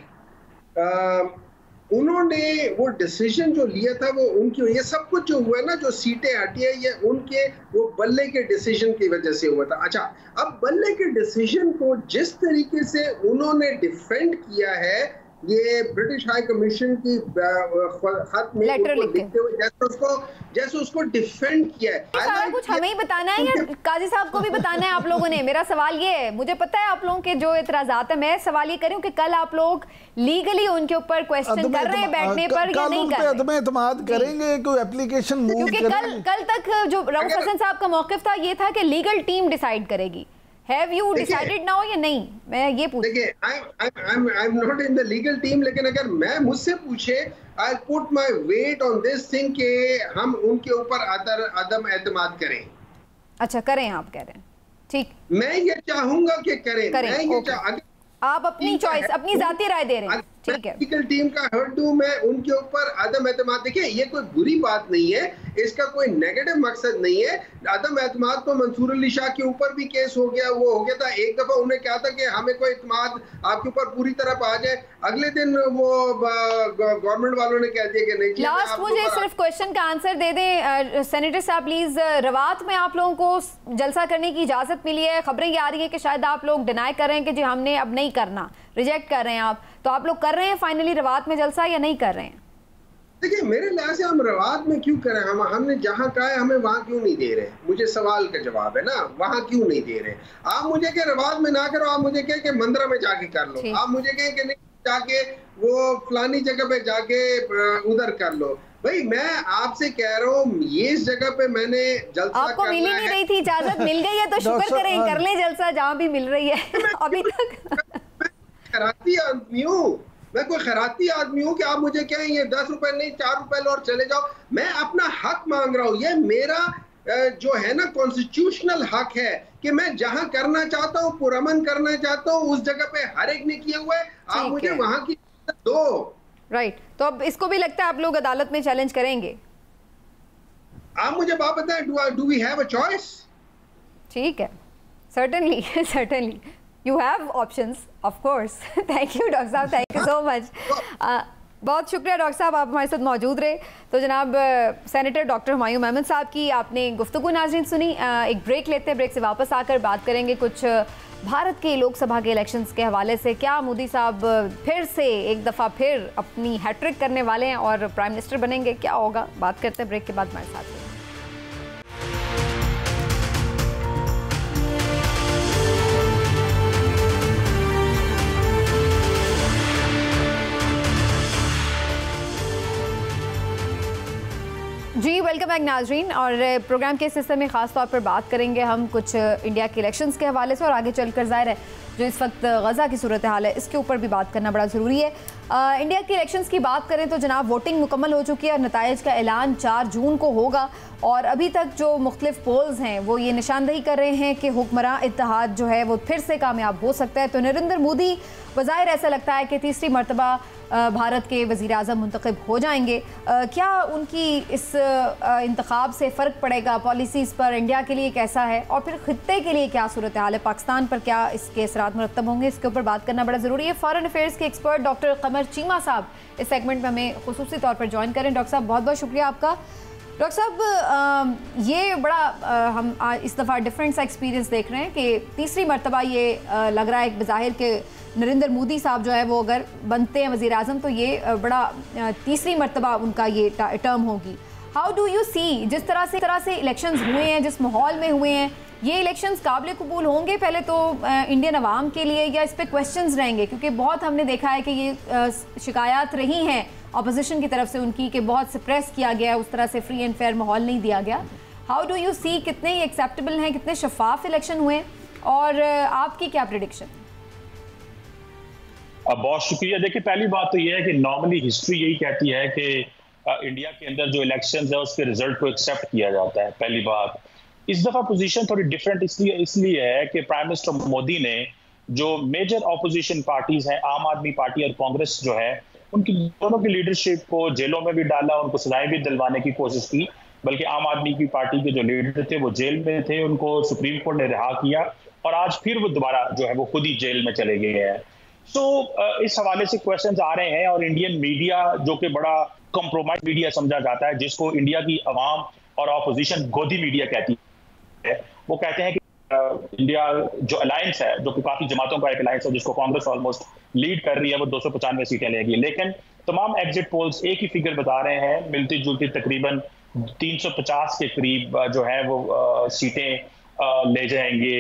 उन्होंने वो डिसीजन जो लिया था वो उनकी, ये सब कुछ जो हुआ है ना, जो सीटें हटी है, ये उनके वो बल्ले के डिसीजन की वजह से हुआ था। अच्छा, अब बल्ले के डिसीजन को जिस तरीके से उन्होंने डिफेंड किया है, ये ब्रिटिश हाई कमीशन की खत में लिखते हुए जैसे उसको डिफेंड किया है। सारा कुछ हमें ही बताना है या काजी साहब को भी बताना है आप लोगों ने? मेरा सवाल ये है, मुझे पता है आप लोगों के जो एतराजात है, मैं सवाल ये करूं कि कल आप लोग लीगली उनके ऊपर क्वेश्चन कर रहे हैं बैठने पर या नहीं कर रहे? एतमाद करेंगे, कोई एप्लीकेशन मूव करेंगे? क्योंकि कल तक जो रऊफ हसन साहब का मौक़िफ़ था ये था कि लीगल टीम डिसाइड करेगी, Have you decided now या नहीं? मैं ये पूछ, देखिए, I'm not in the legal team, लेकिन अगर मैं मुझसे पूछे, I'll put my weight on this thing कि हम उनके ऊपर अदम एतमाद करें। अच्छा, करें, आप कह रहे हैं, ठीक। मैं ये चाहूंगा कि करें। मैं ये आप अपनी चॉइस, अपनी जाती राय दे रहे हैं, ठीक है। लीगल टीम का हेड हूं मैं, उनके ऊपर अदम एतमाद, देखिए ये कोई बुरी बात नहीं है, इसका कोई नेगेटिव मकसद नहीं है। अदम एतमाद तो मंसूर अली शाह के ऊपर भी केस हो गया, वो हो गया था। एक दफा उन्हें क्या था कि हमें कोई एतमाद आपके ऊपर पूरी तरह आ जाए, अगले दिन वो गवर्नमेंट वालों ने कह दिया कि नहीं। लास्ट मुझे सिर्फ क्वेश्चन का आंसर दे दें सेनेटर साहब प्लीज। रवात में आप लोगों को जलसा करने की इजाजत मिली है, खबरें ये आ रही है कि शायद आप लोग डिनाई कर रहे हैं कि जी हमने अब नहीं करना, रिजेक्ट कर रहे हैं आप, तो आप लोग कर रहे हैं फाइनली रवात में जलसा या नहीं कर रहे हैं? देखिए, मेरे लिहाज से हम रवात में क्यों करें, हमने जहां कहा है हमें वहां क्यों नहीं दे रहे? मुझे सवाल का जवाब है ना, वहां क्यों नहीं दे रहे? आप मुझे कहें रवात में ना करो, आप मुझे कहें कि मंदरा में जाके कर लो, आप मुझे कहें कि नहीं जाके वो फलानी जगह पे जाके उधर कर लो। भाई मैं आपसे कह रहा हूँ, ये इस जगह पे मैंने जलसा आपको मिल ही नहीं रही थी इजाजत, मिल गई है तो शुक्र करें, कर लें जलसा जहाँ भी मिल रही है अभी तक। खैराती आदमी हूँ मैं, कोई खैराती आदमी हूँ कि आप मुझे कहें ये 10 रुपए नहीं 4 रुपए लो और चले जाओ। मैं अपना हक मांग रहा हूँ, ये मेरा जो है ना कॉन्स्टिट्यूशनल हक है कि मैं जहां करना चाहता हूँ, पुरअमन करना चाहता हूँ, उस जगह पे हर एक ने किया हुआ है, आप मुझे वहां की दो। राइट, तो अब इसको भी लगता है आप लोग अदालत में चैलेंज करेंगे? आप मुझे बात बताएं, do we have a choice? ठीक है, certainly certainly you have options of course. Thank you doctor साहब, थैंक यू सो मच। बहुत शुक्रिया डॉक्टर साहब, आप हमारे साथ मौजूद रहे। तो जनाब सेनेटर डॉक्टर हुमायूं मेमन साहब की आपने गुफ्तगू नाज़रीन सुनी। एक ब्रेक लेते हैं, ब्रेक से वापस आकर बात करेंगे कुछ भारत के लोकसभा के इलेक्शंस के हवाले से। क्या मोदी साहब फिर से एक दफ़ा फिर अपनी हैट्रिक करने वाले हैं और प्राइम मिनिस्टर बनेंगे, क्या होगा? बात करते हैं ब्रेक के बाद हमारे साथ। जी वेलकम बैक नाजरीन, और प्रोग्राम के इस हिस्से में ख़ास तौर पर बात करेंगे हम कुछ इंडिया के इलेक्शंस के हवाले से, और आगे चलकर ज़ाहिर है जो इस वक्त गज़ा की सूरत हाल है इसके ऊपर भी बात करना बड़ा ज़रूरी है। इंडिया के इलेक्शंस की बात करें तो जनाब वोटिंग मुकम्मल हो चुकी है और नताइज का ऐलान 4 जून को होगा, और अभी तक जो मुख्तलिफ पोल्स हैं वो ये निशानदही कर रहे हैं कि हुक्मरान इत्तेहाद जो है वो फिर से कामयाब हो सकता है। तो नरेंद्र मोदी बज़ाहिर ऐसा लगता है कि तीसरी मरतबा भारत के वज़ीर आज़म मुंतखब हो जाएंगे। क्या उनकी इस इंतखाब से फ़र्क पड़ेगा पॉलिसीज़ पर? इंडिया के लिए कैसा है और फिर ख़ित्ते के लिए क्या सूरत हाल है? पाकिस्तान पर क्या इसके असरात मुरतब होंगे? इसके ऊपर बात करना बड़ा ज़रूरी है। फॉरेन अफेयर्स के एक्सपर्ट डॉक्टर कमर चीमा साहब इस सेगमेंट में हमें खुसूसी तौर पर ज्वाइन करें। डॉक्टर साहब बहुत बहुत शुक्रिया आपका। डॉक्टर साहब ये बड़ा हम इस दफ़ा डिफरेंट सा एक्सपीरियंस देख रहे हैं कि तीसरी मरतबा ये लग रहा है बज़ाहिर के नरेंद्र मोदी साहब जो है वो अगर बनते हैं वज़ीर आज़म तो ये बड़ा तीसरी मरतबा उनका ये टर्म होगी। हाउ डू यू सी, जिस तरह से इलेक्शंस हुए हैं, जिस माहौल में हुए हैं, ये इलेक्शंस काबिल कबूल होंगे पहले तो इंडियन अवाम के लिए, या इस पर क्वेश्चंस रहेंगे? क्योंकि बहुत हमने देखा है कि ये शिकायत रही हैं अपोजिशन की तरफ से उनकी कि बहुत सप्रेस किया गया, उस तरह से फ्री एंड फेयर माहौल नहीं दिया गया। हाउ डू यू सी, कितने ये एक्सेप्टेबल हैं, कितने शफाफ इलेक्शन हुए, और आपकी क्या प्रेडिक्शन? बहुत शुक्रिया। देखिए, पहली बात तो यह है कि नॉर्मली हिस्ट्री यही कहती है कि इंडिया के अंदर जो इलेक्शंस है उसके रिजल्ट को एक्सेप्ट किया जाता है, पहली बात। इस दफा पोजीशन थोड़ी डिफरेंट इसलिए है कि प्राइम मिनिस्टर मोदी ने जो मेजर ऑपोजिशन पार्टीज हैं, आम आदमी पार्टी और कांग्रेस जो है, उनकी दोनों की लीडरशिप को जेलों में भी डाला, उनको सजाएं भी दिलवाने की कोशिश की। बल्कि आम आदमी की पार्टी के जो लीडर थे वो जेल में थे, उनको सुप्रीम कोर्ट ने रिहा किया, और आज फिर वो दोबारा जो है वो खुद ही जेल में चले गए हैं। इस हवाले से क्वेश्चंस आ रहे हैं, और इंडियन मीडिया जो कि बड़ा कॉम्प्रोमाइज मीडिया समझा जाता है, जिसको इंडिया की अवाम और ऑपोजिशन गोदी मीडिया कहती है, वो कहते हैं कि इंडिया जो अलायंस है, जो कि काफी जमातों का एक अलायंस है जिसको कांग्रेस ऑलमोस्ट लीड कर रही है, वो 295 सीटें लेगी। लेकिन तमाम एग्जिट पोल्स एक ही फिगर बता रहे हैं, मिलती जुलती तकरीबन 350 के करीब जो है वो सीटें ले जाएंगे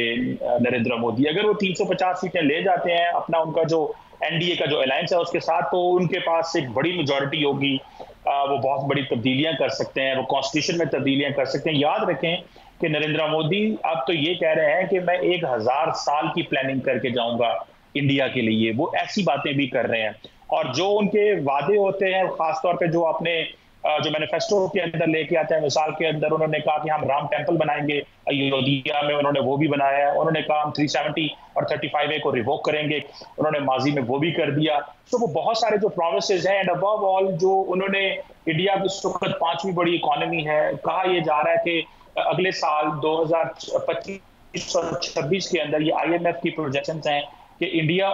नरेंद्र मोदी। अगर वो 350 सीटें ले जाते हैं, अपना उनका जो एनडीए का जो अलायंस है उसके साथ, तो उनके पास एक बड़ी मेजॉरिटी होगी, वो बहुत बड़ी तब्दीलियां कर सकते हैं, वो कॉन्स्टिट्यूशन में तब्दीलियां कर सकते हैं। याद रखें कि नरेंद्र मोदी अब तो ये कह रहे हैं कि मैं 1000 साल की प्लानिंग करके जाऊंगा इंडिया के लिए, वो ऐसी बातें भी कर रहे हैं। और जो उनके वादे होते हैं, खासतौर पे जो अपने जो मैनिफेस्टो के अंदर लेके आते हैं, मिसाल के अंदर उन्होंने कहा कि हम राम टेम्पल बनाएंगे अयोध्या में, उन्होंने वो भी बनाया है। उन्होंने कहा हम 370 और 35A को रिवोक करेंगे, उन्होंने माजी में वो भी कर दिया। तो वो बहुत सारे जो प्रोमिसेस हैं, एंड अबव ऑल जो उन्होंने इंडिया की इस वक्त 5वीं बड़ी इकोनॉमी है, कहा यह जा रहा है कि अगले साल 2025 और 26 के अंदर ये IMF की प्रोजेक्शंस हैं कि इंडिया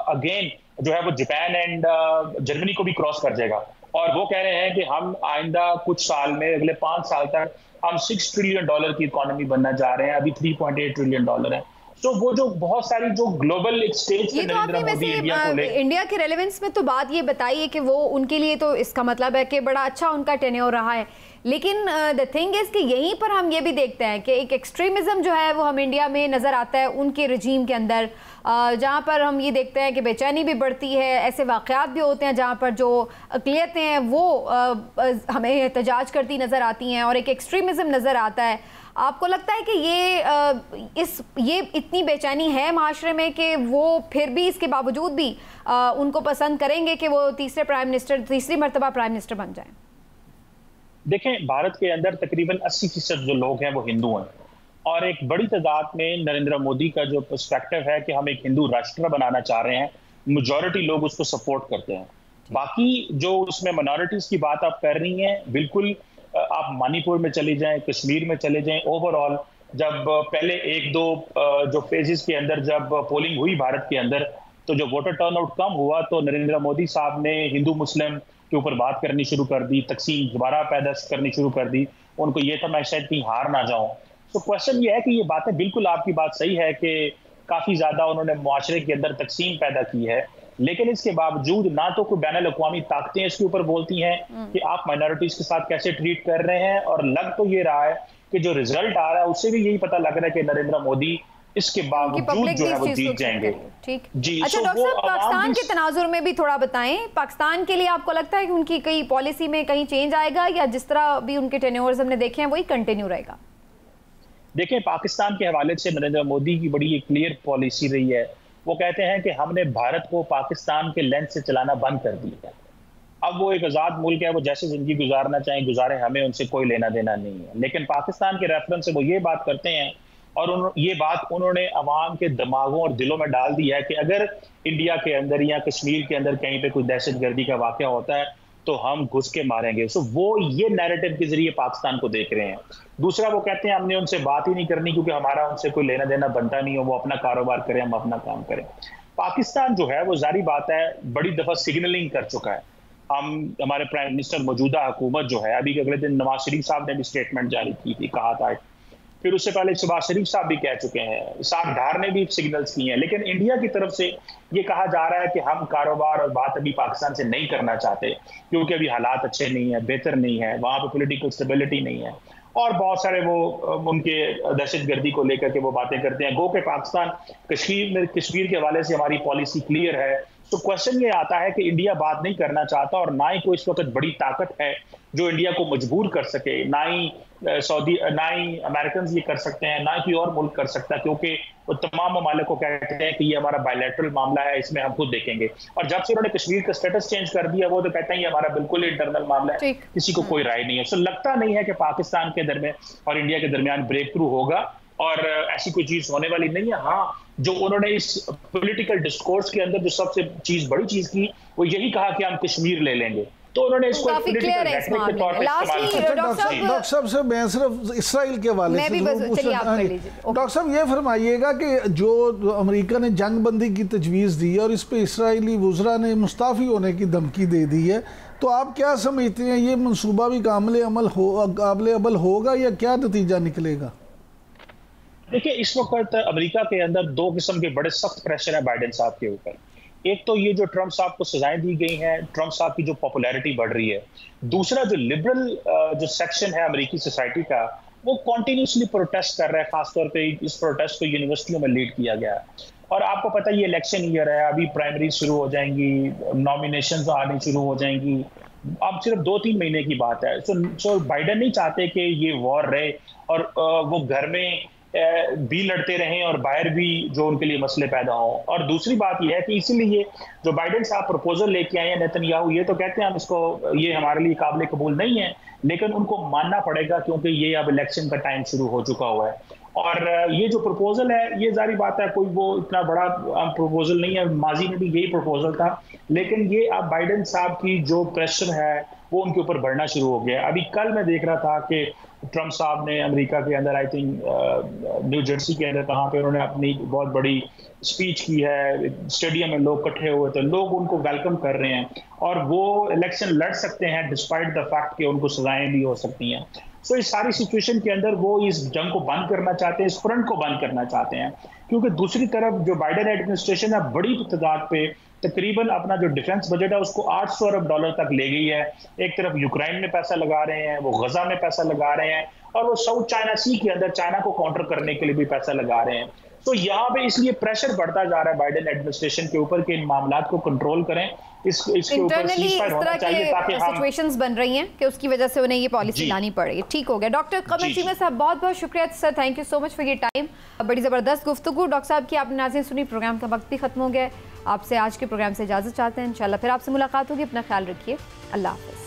अगेन जो है वो जापान एंड जर्मनी को भी क्रॉस कर जाएगा। और वो कह रहे हैं कि हम आइंदा कुछ साल में, अगले 5 साल तक हम $6 ट्रिलियन की इकोनॉमी बनना जा रहे हैं, अभी $3.8 ट्रिलियन है। तो वो जो बहुत सारी जो ग्लोबल एक स्टेज पे नरेंद्र मोदी इंडिया के रेलेवेंस में तो बात ये बताइए कि वो उनके लिए तो इसका मतलब है कि बड़ा अच्छा उनका टेन्योर रहा है, लेकिन द थिंग इज कि यहीं पर हम ये भी देखते हैं कि एक एक्सट्रीमिज्म जो है वो हम इंडिया में नज़र आता है उनके रजीम के अंदर, जहाँ पर हम ये देखते हैं कि बेचैनी भी बढ़ती है, ऐसे वाक़यात भी होते हैं जहाँ पर जो अक़लियतें हैं वो हमें एहतजाज करती नज़र आती हैं और एक एक्सट्रीमिज्म नज़र आता है। आपको लगता है कि ये इतनी बेचैनी है माशरे में कि वो फिर भी इसके बावजूद भी उनको पसंद करेंगे कि वो तीसरी मरतबा प्राइम मिनिस्टर बन जाएं? देखें, भारत के अंदर तकरीबन 80% जो लोग हैं वो हिंदू हैं, और एक बड़ी तादाद में नरेंद्र मोदी का जो पर्सपेक्टिव है कि हम एक हिंदू राष्ट्र बनाना चाह रहे हैं, मेजॉरिटी लोग उसको सपोर्ट करते हैं। बाकी जो उसमें माइनॉरिटीज की बात आप कर रही हैं, बिल्कुल आप मणिपुर में चले जाएं, कश्मीर में चले जाएं, ओवरऑल जब पहले 1-2 जो फेजेस के अंदर जब पोलिंग हुई भारत के अंदर, तो जो वोटर टर्नआउट कम हुआ तो नरेंद्र मोदी साहब ने हिंदू मुस्लिम के ऊपर बात करनी शुरू कर दी, तकसीम दोबारा पैदा करनी शुरू कर दी। उनको ये था मैं शायद कहीं हार ना जाऊं। तो क्वेश्चन ये है कि ये बातें, बिल्कुल आपकी बात सही है कि काफी ज्यादा उन्होंने मुआशरे के अंदर तकसीम पैदा की है, लेकिन इसके बावजूद ना तो कोई बैनुल अक़वामी ताकतें इसके ऊपर बोलती हैं कि आप माइनॉरिटीज के साथ कैसे ट्रीट कर रहे हैं, और लग तो ये रहा है कि जो रिजल्ट आ रहा है उससे भी यही पता लग रहा है कि नरेंद्र मोदी इसके बावजूद जो है वो जीत जाएंगे। ठीक जी। अच्छा डॉक्टर साहब, पाकिस्तान के तनाजुर में भी थोड़ा बताएं, पाकिस्तान के लिए आपको लगता है कि उनकी कई पॉलिसी में कहीं चेंज आएगा या जिस तरह भी उनके टेन्योर्स हमने देखे हैं वही कंटिन्यू रहेगा? देखिए, पाकिस्तान के हवाले से नरेंद्र मोदी की बड़ी एक क्लियर पॉलिसी रही है। वो कहते हैं कि हमने भारत को पाकिस्तान के लेंस से चलाना बंद कर दिया है। अब वो एक आज़ाद मुल्क है, वो जैसे जिंदगी गुजारना चाहें गुजारें, हमें उनसे कोई लेना देना नहीं है। लेकिन पाकिस्तान के रेफरेंस से वो ये बात करते हैं, और ये बात उन्होंने अवाम के दिमागों और दिलों में डाल दी है कि अगर इंडिया के अंदर या कश्मीर के अंदर कहीं पे कोई दहशतगर्दी का वाक़या होता है तो हम घुस के मारेंगे। सो वो ये नैरेटिव के जरिए पाकिस्तान को देख रहे हैं। दूसरा, वो कहते हैं हमने उनसे बात ही नहीं करनी क्योंकि हमारा उनसे कोई लेना देना बनता नहीं हो, वो अपना कारोबार करें, हम अपना काम करें। पाकिस्तान जो है वो जारी बात है बड़ी दफा सिग्नलिंग कर चुका है। हमारे प्राइम मिनिस्टर मौजूदा हुकूमत जो है, अभी के अगले दिन नवाज शरीफ साहब ने भी स्टेटमेंट जारी की थी, कहा था, फिर उससे पहले शहबाज शरीफ साहब भी कह चुके हैं, साग ढार ने भी सिग्नल्स किए हैं। लेकिन इंडिया की तरफ से ये कहा जा रहा है कि हम कारोबार और बात अभी पाकिस्तान से नहीं करना चाहते क्योंकि अभी हालात अच्छे नहीं है, बेहतर नहीं है, वहां पे पॉलिटिकल स्टेबिलिटी नहीं है, और बहुत सारे वो उनके दहशतगर्दी को लेकर के वो बातें करते हैं। गो के पाकिस्तान कश्मीर के हवाले से हमारी पॉलिसी क्लियर है। तो क्वेश्चन ये आता है कि इंडिया बात नहीं करना चाहता, और ना ही कोई इस वक्त बड़ी ताकत है जो इंडिया को मजबूर कर सके, ना ही अमेरिकन ये कर सकते हैं, ना ही कोई और मुल्क कर सकता, क्योंकि वो तमाम ममालिक को कहते हैं कि ये हमारा बायलैटरल मामला है, इसमें हम खुद देखेंगे। और जब से उन्होंने कश्मीर का स्टेटस चेंज कर दिया, वो तो कहते हैं ये हमारा बिल्कुल इंटरनल मामला है, किसी को कोई राय नहीं है। सो लगता नहीं है कि पाकिस्तान के दरमियान और इंडिया के दरमियान ब्रेक थ्रू होगा, और ऐसी कोई चीज होने वाली नहीं है। हाँ, जो उन्होंने इस पॉलिटिकल डिस्कोर्स के अंदर जो सबसे बड़ी चीज की, वो यही कहा कि हम कश्मीर ले लेंगे, तो उन्होंने इसको डॉक्टर साहब से मैं सिर्फ इसराइल के हवाले से डॉक्टर साहब ये फरमाइएगा कि जो अमेरिका ने जंगबंदी की तजवीज़ दी है और इस पे इसराइली वुज़रा ने मुस्ताफ़ी होने की धमकी दे दी है, तो आप क्या समझते हैं, ये मनसूबा भी काबिल अमल होगा या क्या नतीजा निकलेगा? देखिए, इस वक्त अमेरिका के अंदर 2 किस्म के बड़े सख्त प्रेशर है बाइडेन साहब के ऊपर। एक तो ये जो ट्रंप साहब को सजाएं दी गई हैं, ट्रंप साहब की जो पॉपुलैरिटी बढ़ रही है। दूसरा, जो लिबरल जो सेक्शन है अमेरिकी सोसाइटी का, वो कॉन्टिन्यूसली प्रोटेस्ट कर रहा है। खासतौर पे इस प्रोटेस्ट को यूनिवर्सिटियों में लीड किया गया है। और आपको पता है ये इलेक्शन ईयर है, अभी प्राइमरी शुरू हो जाएंगी, नॉमिनेशंस आनी शुरू हो जाएंगी, अब सिर्फ 2-3 महीने की बात है। सो बाइडेन नहीं चाहते कि ये वॉर रहे और वो घर में भी लड़ते रहें और बाहर भी जो उनके लिए मसले पैदा हों। और दूसरी बात यह है कि इसीलिए जो बाइडेन साहब प्रपोजल लेके आए हैं नेतन्याहू, ये तो कहते हैं हम इसको, ये हमारे लिए काबिल कबूल नहीं है, लेकिन उनको मानना पड़ेगा क्योंकि ये अब इलेक्शन का टाइम शुरू हो चुका हुआ है। और ये जो प्रपोजल है, ये जारी बात है कोई वो इतना बड़ा प्रपोजल नहीं है, माजी में भी यही प्रपोजल था, लेकिन ये अब बाइडेन साहब की जो प्रेशर है वो उनके ऊपर बढ़ना शुरू हो गया। अभी कल मैं देख रहा था कि ट्रंप साहब ने अमेरिका के अंदर, आई थिंक न्यू जर्सी के अंदर, कहाँ पे उन्होंने अपनी बहुत बड़ी स्पीच की है, स्टेडियम में लोग इकट्ठे हुए थे, लोग उनको वेलकम कर रहे हैं और वो इलेक्शन लड़ सकते हैं डिस्पाइट द फैक्ट कि उनको सजाएं भी हो सकती हैं। सो इस सारी सिचुएशन के अंदर वो इस जंग को बंद करना चाहते हैं, इस फ्रंट को बंद करना चाहते हैं, क्योंकि दूसरी तरफ जो बाइडेन एडमिनिस्ट्रेशन है बड़ी तादाद पे तकरीबन अपना जो डिफेंस बजट है उसको $800 अरब तक ले गई है। एक तरफ यूक्रेन में पैसा लगा रहे हैं, वो गजा में पैसा लगा रहे हैं, और वो साउथ चाइना सी के अंदर चाइना को काउंटर करने के लिए भी पैसा लगा रहे हैं। तो यहाँ पे इसलिए प्रेशर बढ़ता जा रहा है बाइडेन एडमिनिस्ट्रेशन के ऊपर कि इन मामलात को कंट्रोल करें, इसके ऊपर सीज़फायर होना चाहिए ताकि हम सिचुएशंस बन रही हैं कि उसकी वजह से उन्हें ये पॉलिसी लानी पड़ेगी। ठीक हो गया डॉक्टर कमर चीमा साहब, बहुत बहुत शुक्रिया sir, thank you so much for your time. बड़ी ज़बरदस्त गुफ्तगू डॉक्टर साहब की आपने नाज़रीन सुनी। प्रोग्राम का वक्त भी खत्म हो गया। आपसे आज के प्रोग्राम से इजाज़त चाहते हैं, इंशाल्लाह फिर आपसे मुलाकात होगी। अपना ख्याल रखिए, अल्लाह हाफ़िज़।